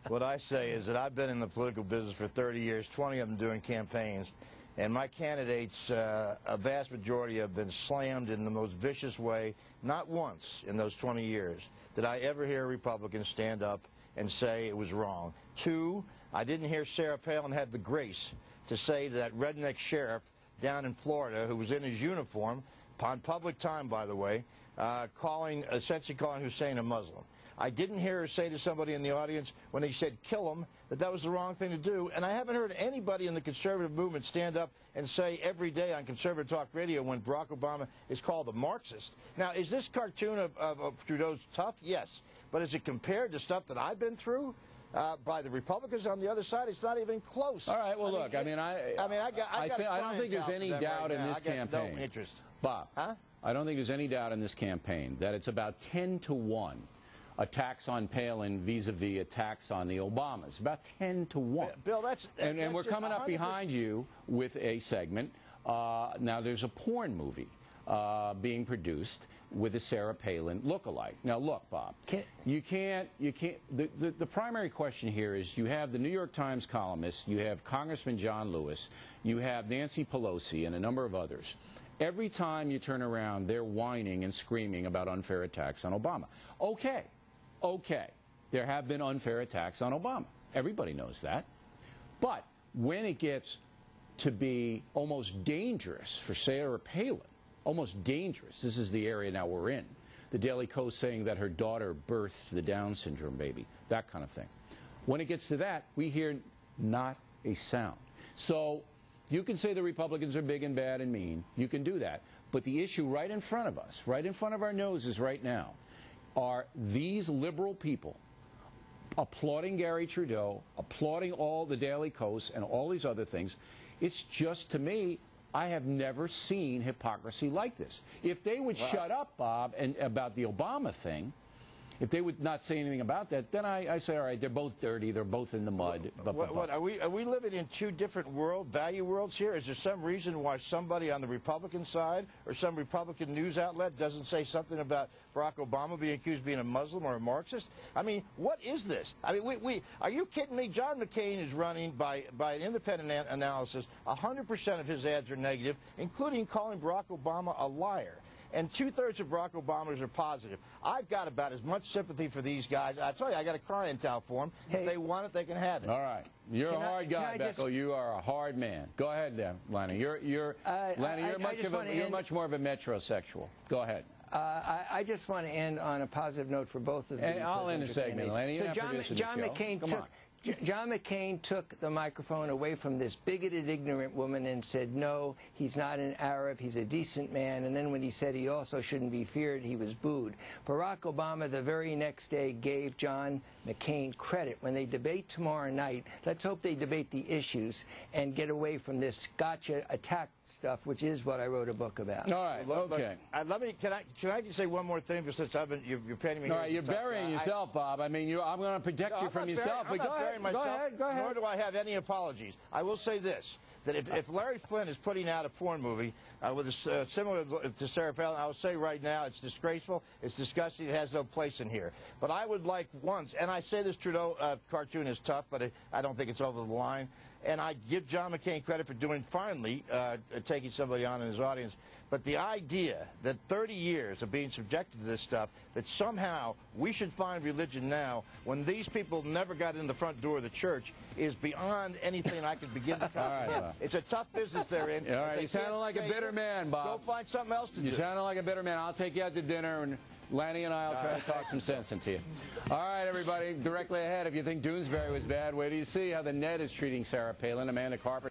What I say is that I've been in the political business for 30 years, 20 of them doing campaigns, and my candidates, a vast majority have been slammed in the most vicious way. Not once in those 20 years did I ever hear a Republican stand up and say it was wrong. Two, I didn't hear Sarah Palin have the grace to say to that redneck sheriff down in Florida who was in his uniform, on public time, by the way, essentially calling Hussein a Muslim. I didn't hear her say to somebody in the audience when they said kill him that that was the wrong thing to do, and I haven't heard anybody in the conservative movement stand up and say every day on conservative talk radio when Barack Obama is called a Marxist. Now, is this cartoon of Trudeau's tough? Yes. But is it compared to stuff that I've been through by the Republicans on the other side? It's not even close. All right, well, look, I don't think there's any doubt in this campaign. No interest. Bob, huh? I don't think there's any doubt in this campaign that it's about 10-to-1 attacks on Palin vis-a-vis attacks on the Obamas. About 10-to-1. Bill, that's and we're coming up 100%. Behind you with a segment. Now, there's a porn movie being produced with a Sarah Palin lookalike. Now, look, Bob, you can't. The primary question here is you have the New York Times columnist, you have Congressman John Lewis, you have Nancy Pelosi, and a number of others. Every time you turn around, they're whining and screaming about unfair attacks on Obama. Okay, there have been unfair attacks on Obama. Everybody knows that. But when it gets to be almost dangerous for Sarah Palin, almost dangerous, this is the area now we're in, the Daily Kos saying that her daughter birthed the Down syndrome baby, that kind of thing. When it gets to that, we hear not a sound. So you can say the Republicans are big and bad and mean. You can do that. But the issue right in front of us, right in front of our noses right now, are these liberal people applauding Gary Trudeau, applauding all the Daily Kos and all these other things. It's just, to me, I have never seen hypocrisy like this. If they would shut up, Bob, and about the Obama thing, if they would not say anything about that, then I say, all right, they're both dirty, they're both in the mud. Are we living in two different value worlds here? Is there some reason why somebody on the Republican side or some Republican news outlet doesn't say something about Barack Obama being accused of being a Muslim or a Marxist? I mean, what is this? I mean, are you kidding me? John McCain is running, by an independent analysis, 100% of his ads are negative, including calling Barack Obama a liar. And 2/3 of Barack Obama's are positive. I've got about as much sympathy for these guys. I tell you, I got a crying towel for them. Hey, if they want it, they can have it. All right, you're a hard guy, Beckel. You are a hard man. Go ahead, there, Lanny. You're much more of a metrosexual. Go ahead. I just want to end on a positive note for both of them. I'll end the segment, Lanny. So John McCain took the microphone away from this bigoted, ignorant woman and said, no, he's not an Arab, he's a decent man. And then when he said he also shouldn't be feared, he was booed. Barack Obama the very next day gave John McCain credit. When they debate tomorrow night, let's hope they debate the issues and get away from this gotcha attack stuff, which is what I wrote a book about. All right, okay. Can I just say one more thing, because since you're painting me. All right, you're burying yourself, Bob. I mean, I'm going to protect you from yourself. I'm not burying myself, go ahead. nor do I have any apologies. I will say this, that if Larry Flynn is putting out a porn movie similar to Sarah Palin, I will say right now it's disgraceful, it's disgusting, it has no place in here. But I would like once, and I say this Trudeau cartoon is tough, but I don't think it's over the line. And I give John McCain credit for doing, finally, taking somebody on in his audience. But the idea that 30 years of being subjected to this stuff, that somehow we should find religion now when these people never got in the front door of the church is beyond anything I could begin to comprehend. It's a tough business they're in. All right, you sounded like a bitter man, Bob. Go find something else to do. You sounded like a bitter man. I'll take you out to dinner, and Lanny and I will try to talk some sense into you. All right, everybody, directly ahead, if you think Doonesbury was bad, wait till you see how the Net is treating Sarah Palin. Amanda Carpenter.